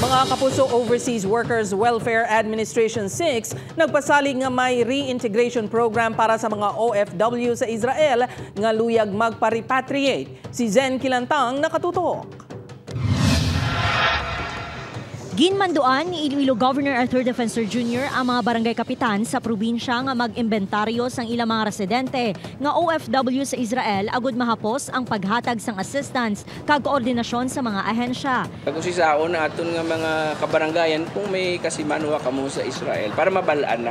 Mga kapuso, Overseas Workers Welfare Administration 6 nagpasalig nga may reintegration program para sa mga OFW sa Israel nga luyag magpa-repatriate. Si Zen Kilantang nakatutok. Ginmanduan ni Iloilo Governor Arthur Defensor Jr. ang mga barangay kapitan sa probinsya nga mag-imbentaryo sang ilang mga residente nga OFW sa Israel agud mahapos ang paghatag sang assistance kag koordinasyon sa mga ahensya. Pag-usisaon na aton nga mga kabarangayan kung may kasimanwa kamo sa Israel para mabalaan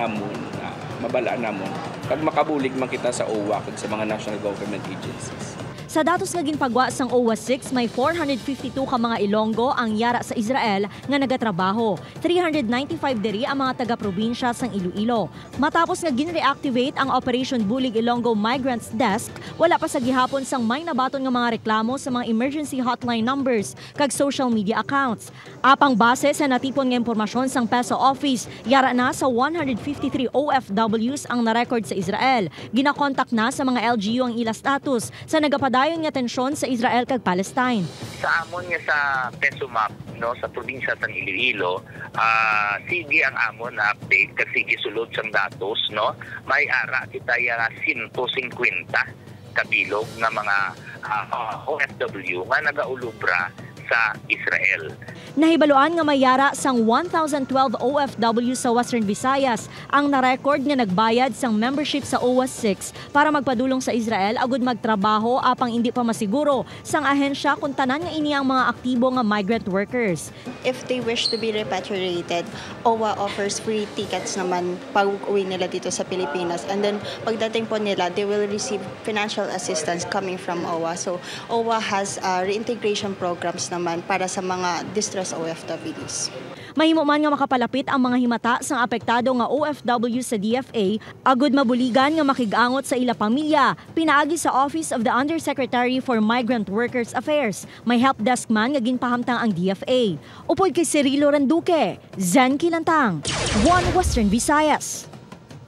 namon kag makabulig man kita sa OWA kag sa mga national government agencies. Sa datos nga ginpagwa sang OWA 6, may 452 ka mga Ilonggo ang yara sa Israel nga nagatrabaho. 395 diri ang mga taga-probinsya sang Iloilo. Matapos nga gin-reactivate ang Operation Bulig Ilonggo Migrants Desk, wala pa sa gihapon sang may nabaton nga mga reklamo sa mga emergency hotline numbers kag social media accounts. Apang base sa natipon nga impormasyon sang PESO Office, yara na sa 153 OFWs ang na-record sa Israel. Ginakontak na sa mga LGU ang ila status sa nagapadayon nga tensyon sa Israel kag Palestine. Sa amon nga sa PESO map no sa probinsya sang Iloilo, sige ang amon na update kasi gisulod sang datos no. May ara kita ya 150 kabilog nga mga OFW nga nagaulubra sa Israel. Nahibaluan nga mayara sang 1,012 OFW sa Western Visayas ang na-record nga nagbayad sang membership sa OWA 6 para magpadulong sa Israel agud magtrabaho apang hindi pa masiguro sang ahensya kung tanan nga ini ang mga aktibo nga migrant workers. If they wish to be repatriated, OWA offers free tickets naman pag uwi nila dito sa Pilipinas, and then pagdating po nila they will receive financial assistance coming from OWA. So OWA has reintegration programs naman para sa mga distressed OFWs. Mahimo man nga makapalapit ang mga himata sang apektado nga OFW sa DFA agud mabuligan nga makig-angot sa ila pamilya. Pinaagi sa Office of the Undersecretary for Migrant Workers Affairs. May help desk man nga ginpahamtang ang DFA. Upod kay Cirilo Randuque, Zen Kilantang, One Western Visayas.